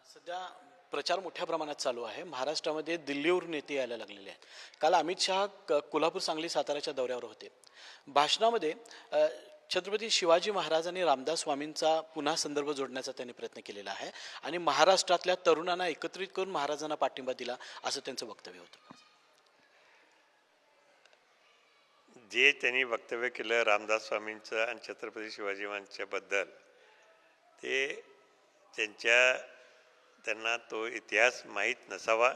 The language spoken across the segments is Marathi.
सध्या प्रचार मोठ्या प्रमाणात चालू आहे. महाराष्ट्रामध्ये दिल्लीवरून नेते यायला लागलेले आहेत. काल अमित शहा कोल्हापूर, सांगली, साताऱ्याच्या दौऱ्यावर होते. भाषणामध्ये छत्रपती शिवाजी महाराज आणि रामदास स्वामींचा पुन्हा संदर्भ जोडण्याचा त्यांनी प्रयत्न केलेला आहे आणि महाराष्ट्रातल्या तरुणांना एकत्रित करून महाराजांना पाठिंबा दिला असं त्यांचं वक्तव्य होतं. जे त्यांनी वक्तव्य केलं रामदास स्वामींचं आणि छत्रपती शिवाजी महाराजांच्याबद्दल, ते त्यांना तो इतिहास माहीत नसावा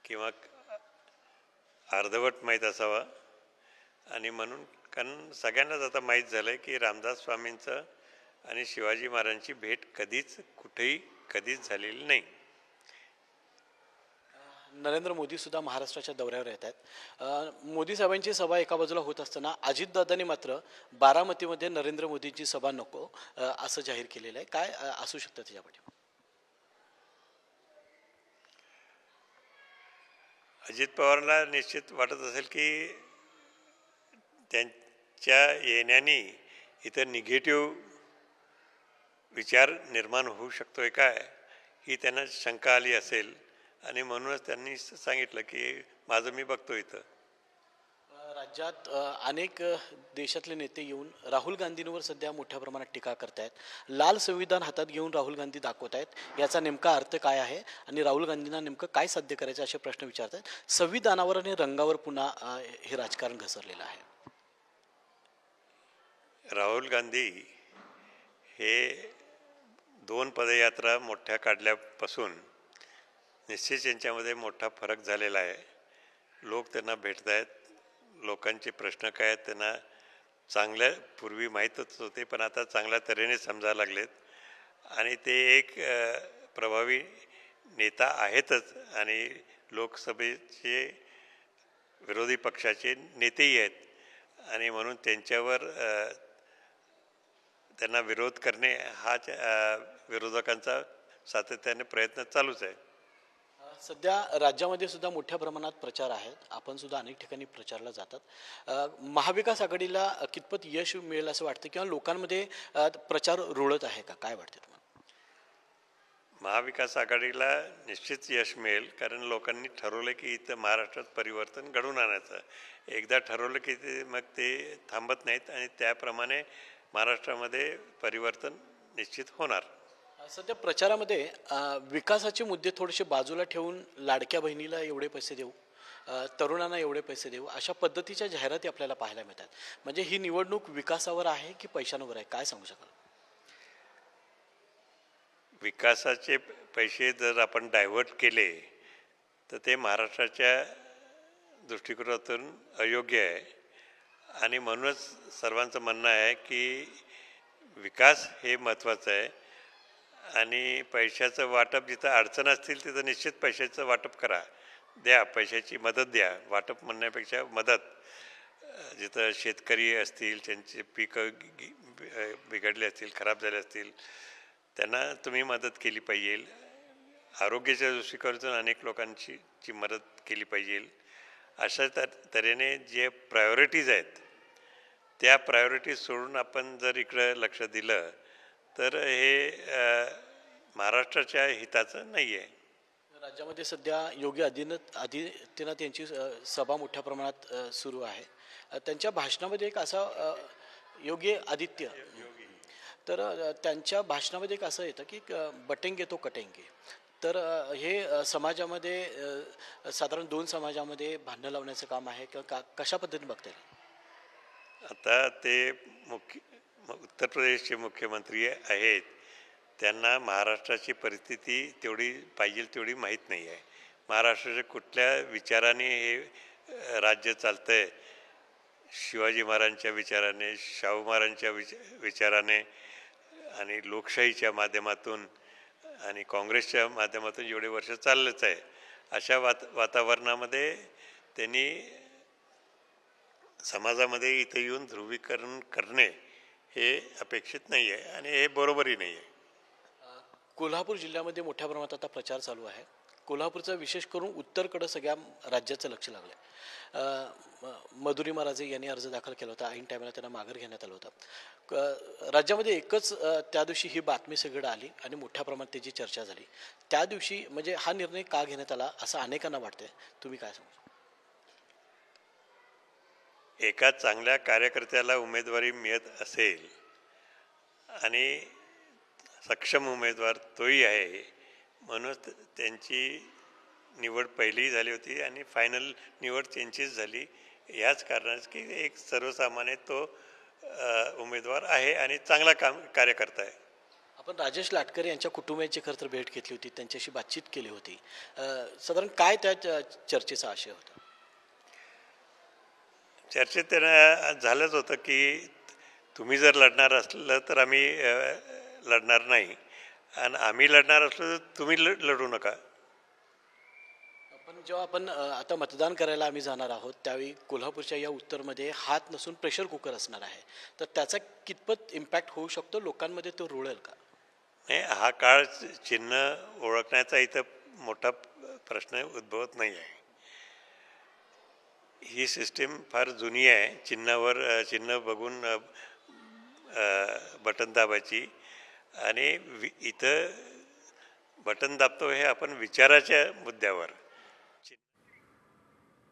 किंवा अर्धवट माहीत असावा. आणि म्हणून कारण सगळ्यांनाच आता माहीत झालं आहे की रामदास स्वामींचं आणि शिवाजी महाराजांची भेट कधीच झालेली नाही. नरेंद्र मोदी सुद्धा महाराष्ट्राच्या दौऱ्यावर येत आहेत. मोदी साहेबांची सभा एका बाजूला होत असताना अजितदादांनी मात्र बारामतीमध्ये नरेंद्र मोदींची सभा नको असं जाहीर केलेलं आहे. काय असू शकतं त्याच्यापाठी? अजित पवारला निश्चित वाटत असेल की त्यांच्या येण्याने इथं निगेटिव्ह विचार निर्माण होऊ शकतोय काय, ही त्यांना शंका आली असेल आणि म्हणूनच त्यांनी सांगितलं की माझं मी बघतो इथं. राज्यात अनेक देशातले नेते येऊन राहुल गांधींवर सध्या मोठ्या प्रमाणात टीका करतायत. लाल संविधान हातात घेऊन राहुल गांधी दाखवत आहेत. याचा नेमका अर्थ काय आहे आणि राहुल गांधींना नेमकं काय साध्य करायचं असे प्रश्न विचारतात. संविधानावर आणि रंगावर पुन्हा हे राजकारण घसरलेलं आहे. राहुल गांधी हे 2 पदयात्रा मोठ्या काढल्यापासून निश्चित यांच्यामध्ये मोठा फरक झालेला आहे. लोक त्यांना भेटत आहेत. लोकांचे प्रश्न काय आहेत त्यांना चांगल्या पूर्वी माहीतच होते, पण आता चांगल्या तऱ्हेने समजायला लागलेत आणि ते एक प्रभावी नेता आहेतच आणि लोकसभेचे विरोधी पक्षाचे नेतेही आहेत आणि म्हणून त्यांना विरोध करणे हा विरोधकांचा सातत्याने प्रयत्न चालूच आहे. सध्या राज्यामध्ये सुद्धा मोठ्या प्रमाणात प्रचार आहेत. आपण सुद्धा अनेक ठिकाणी प्रचारला जातात. महाविकास आघाडीला कितपत यश मिळेल असं वाटतं किंवा लोकांमध्ये प्रचार रुळत आहे का, काय वाटतं तुम्हाला? महाविकास आघाडीला निश्चित यश मिळेल, कारण लोकांनी ठरवलं की इथं महाराष्ट्रात परिवर्तन घडवून आणायचं. एकदा ठरवलं की मग ते थांबत नाहीत आणि त्याप्रमाणे महाराष्ट्रामध्ये परिवर्तन निश्चित होणार. सध्या प्रचारामध्ये विकासाचे मुद्दे थोडेसे बाजूला ठेवून लाडक्या बहिणीला एवढे पैसे देऊ, तरुणांना एवढे पैसे देऊ, अशा पद्धतीच्या जाहिराती आपल्याला पाहायला मिळतात. म्हणजे ही निवडणूक विकासावर आहे की पैशांवर आहे, काय सांगू शकाल? विकासाचे पैसे जर आपण डायव्हर्ट केले तर ते महाराष्ट्राच्या दृष्टिकोनातून अयोग्य आहे आणि म्हणूनच सर्वांचं म्हणणं आहे की विकास हे महत्त्वाचं आहे आणि पैशाचं वाटप जिथं अडचण असतील तिथं निश्चित पैशाचं वाटप करा, द्या, पैशाची मदत द्या. वाटप म्हणण्यापेक्षा मदत. जिथं शेतकरी असतील, त्यांचे पिकं बिघडले असतील, खराब झाले असतील, त्यांना तुम्ही मदत केली पाहिजे. आरोग्याच्या दृष्टिकोनातून अनेक लोकांची मदत केली पाहिजे. अशा तऱ्हेने जे प्रायोरिटीज आहेत त्या प्रायोरिटीज सोडून आपण जर इकडं लक्ष दिलं तर हे महाराष्ट्राच्या हिताचं नाही आहे. राज्यामध्ये सध्या योगी आदित्यनाथ यांची सभा मोठ्या प्रमाणात सुरू आहे. त्यांच्या भाषणामध्ये एक असा योगी आदित्य तर त्यांच्या भाषणामध्ये एक असं येतं की बटेंगे तो कटेंगे. तर हे समाजामध्ये साधारण 2 समाजामध्ये भांडणं लावण्याचं काम आहे किंवा कशा पद्धतीने बघता येईल? आता ते उत्तर प्रदेशचे मुख्यमंत्री आहेत, त्यांना महाराष्ट्राची परिस्थिती तेवढी पाहिजे तेवढी माहीत नाही आहे. महाराष्ट्राच्या कुठल्या विचाराने हे राज्य चालतं आहे, शिवाजी महाराजांच्या विचाराने, शाहू महाराजांच्या विचाराने आणि लोकशाहीच्या माध्यमातून आणि काँग्रेसच्या माध्यमातून एवढे वर्ष चाललंच आहे. अशा वातावरणामध्ये त्यांनी समाजामध्ये इथे येऊन ध्रुवीकरण करणे हे अपेक्षित नाही आहे आणि हे बरोबरही नाही आहे. कोल्हापूर जिल्ह्यामध्ये मोठ्या प्रमाणात आता प्रचार चालू आहे. कोल्हापूरचं विशेष करून उत्तरकडं सगळ्या राज्याचं लक्ष लागलं आहे. मधुरिमा राजे यांनी अर्ज दाखल केला होता, ऐन टायमाला त्यांना माघार घेण्यात आलं होतं. राज्यामध्ये एकच त्या दिवशी ही बातमी सगळं आली आणि मोठ्या प्रमाणात त्याची चर्चा झाली. त्या दिवशी म्हणजे हा निर्णय का घेण्यात आला असं अनेकांना वाटतंय, तुम्ही काय सांगू? एका चांगल्या कार्यकर्त्याला उमेदवारी मिळत असेल आणि सक्षम उमेदवार तोही आहे म्हणून त्यांची निवड पहिली झाली होती आणि फायनल निवड त्यांचीच झाली. ह्याच कारणास की एक सर्वसामान्य तो उमेदवार आहे आणि चांगला कार्यकर्ता आहे. आपण राजेश लाटकर यांच्या कुटुंबियांची खरं तर भेट घेतली होती, त्यांच्याशी बातचीत केली होती. साधारण काय त्या चर्चेचा आशय होता? चर्चेत त्यांना झालंच होतं की तुम्ही जर लढणार असलं तर आम्ही लढणार नाही आणि आम्ही लढणार असलो तर तुम्ही लढू नका. पण जेव्हा आपण आता मतदान करायला आम्ही जाणार आहोत त्यावेळी कोल्हापूरच्या या उत्तरमध्ये हात नसून प्रेशर कुकर असणार आहे, तर त्याचा कितपत इम्पॅक्ट होऊ शकतो, लोकांमध्ये तो रुळेल का? नाही, हा काळ चिन्ह ओळखण्याचा इथं मोठा प्रश्न उद्भवत नाही आहे. ही सिस्टीम फार जुनी आहे. चिन्ह बघून बटन दाबायची आणि इथं बटन दाबतो हे आपण विचाराच्या मुद्द्यावर